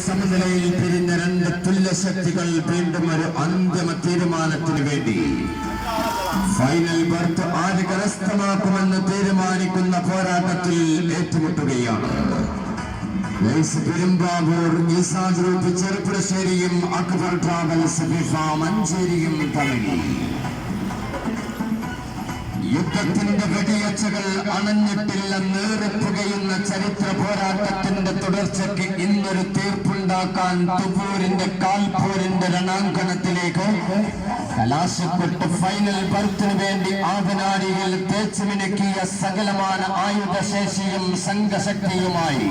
സമനിലയിൽ പിരിഞ്ഞ രണ്ട് തുല്യശക്തികൾ വീണ്ടും ഒരു അന്തിമ തീരുമാനത്തിന് വേണ്ടി ഫൈനൽ ബർത്ത് ആര് കരസ്ഥമാക്കുമെന്ന് തീരുമാനിക്കുന്ന പോരാട്ടത്തിൽ ഏറ്റുമുട്ടുകയാണ്. പെരുമ്പാവൂർ ഈസാ ഗ്രൂപ്പ് ചെറുപ്പുളശ്ശേരിയും അക്ബർ ട്രാവൽസ് ഫിഫ മഞ്ചേരിയും തമ്മിൽ യുദ്ധത്തിന്റെ വെടിയച്ചകൾ അണഞ്ഞിട്ടില്ലെന്നേറിപ്പുകയുന്ന ചരിത്ര പോരാട്ടത്തിന്റെ തുടർച്ചയ്ക്ക് ഇന്നൊരു തീർപ്പുണ്ടാക്കാൻ തുവൂരിന്റെ കാൽപോരിന്റെ രണാങ്കണത്തിലേക്ക് കലാശപ്പെട്ട് ഫൈനൽ ബർത്തിന് വേണ്ടി ആവനാഴിയിൽ തേച്ചുമിനുക്കിയ സകലമാന ആയുധശേഷിയും സംഘശക്തിയുമായി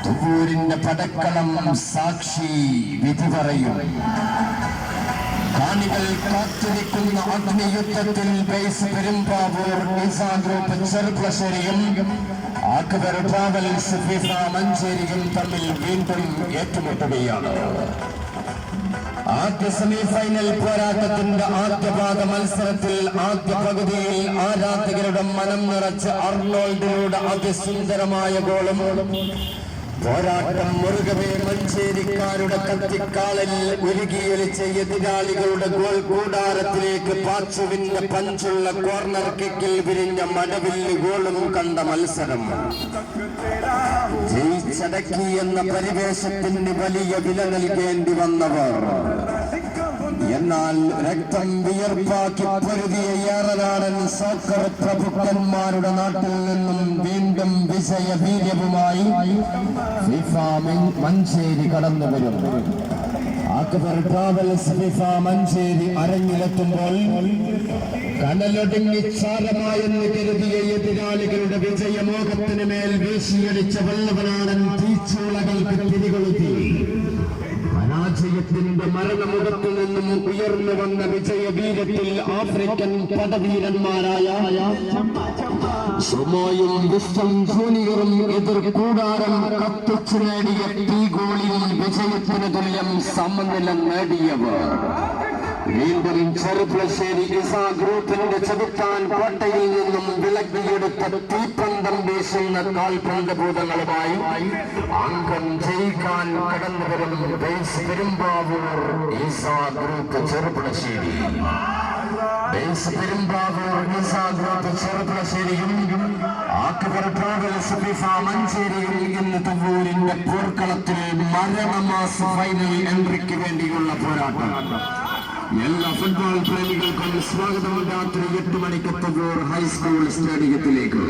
തുവൂരിന്റെ പടക്കളം സാക്ഷി വിധി പറയും. കാണികൾ കാത്തിരിക്കുന്ന അഗ്നിയുദ്ധത്തിൽ ബേസ് പെരുമ്പാവൂർ ഈസാ ഗ്രൂപ്പ് ചെറുപ്പുളശ്ശേരിയും അക്ബർ ട്രാവൽസ് ഫിഫ മഞ്ചേരിയും തമ്മിൽ വീണ്ടും ഏറ്റുമുട്ടുകയാണ്. ആദ്യ സെമിഫൈനൽ പോരാട്ടത്തിന്റെ ആദ്യപാദ മത്സരത്തിൽ ആദ്യ പകുതിയിൽ ആരാധകരുടെ മനം നിറച്ച് അർണോൾഡിലൂടെ അതിസുന്ദരമായ ഗോളും പോരാട്ടം മുറുകവേ മഞ്ചേരിക്കാരുടെ കത്തിക്കാളിൽ ഉരുകിയൊലിച്ച എതിരാളികളുടെ ഗോൾ കൂടാരത്തിലേക്ക് പാച്ചുവിന്റെ പഞ്ചുള്ള കോർണർ കിക്കിൽ വിരിഞ്ഞ മടവില്ല് ഗോളും കണ്ട മത്സരം ജയിച്ചടക്കി എന്ന പരിവേഷത്തിന് വലിയ വില നൽകേണ്ടി വന്നവർ, എന്നാൽ രക്തം വിയർപ്പാക്കി പൊരുതിയ ഏറനാടൻ സോക്കർ പ്രഭുക്കന്മാരുടെ നാട്ടിൽ നിന്നും വീണ്ടും വിജയവീര്യവുമായി ഫിഫ മഞ്ചേരി കടന്നു വരും. അക്ബർ ട്രാവൽസ് ഫിഫ മഞ്ചേരി അരങ്ങിലെത്തുമ്പോൾ കനലൊടുങ്ങി ചാരമായെന്ന് കരുതിയ എതിരാളികളുടെ വിജയമോഹത്തിന് മേൽ വീശിയടിച്ച വല്ലവനാടൻ തീച്ചൂളകൾക്ക് തിരികൊളുത്തി പരാജയത്തിന്റെ മരണമുഖത്തു നിന്നും ഉയർന്നു വന്ന വിജയവീരത്തിൽ ആഫ്രിക്കൻ പടവീരന്മാരായ സുമോയും വിസ്റ്റം ജൂനിയറും എതിർ കൂടാരം കത്തിച്ചു നേടിയ തീ ഗോളിയിൽ വിജയത്തിന് തുല്യം സമനില നേടിയവർ വീണ്ടും ചെറുപ്പുളശ്ശേരി ഈസാ ഗ്രൂപ്പിന്റെ ചെറുത്താൻ കോട്ടയിൽ നിന്നും വിലക്കിയെടുത്ത തീപ്പന്തം വീശുന്ന കാൽപന്ത് ഭൂതങ്ങളുമായി അംഗം ജയിക്കാൻ കടന്നുവരും ബേസ് പെരുമ്പാവൂർ ഈസാ ഗ്രൂപ്പ് ചെറുപ്പുളശ്ശേരി. ബേസ് പെരുമ്പാവൂർ ഈസാ ഗ്രൂപ്പ് ചെറുപ്പുളശ്ശേരിയും അക്ബർ ട്രാവൽസ് ഫിഫ മഞ്ചേരിയും ഇന്ന് തുവൂരിന്റെ പോർക്കളത്തിൽ മരണമാസ ഫൈനൽ എൻട്രിക്ക് വേണ്ടിയുള്ള പോരാട്ടം. എല്ലാ ഫുട്ബോൾ പ്രേമികൾക്കും സ്വാഗതം. രാത്രി 8 മണിക്ക് തുവൂർ ഹൈസ്കൂൾ സ്റ്റേഡിയത്തിലേക്ക്.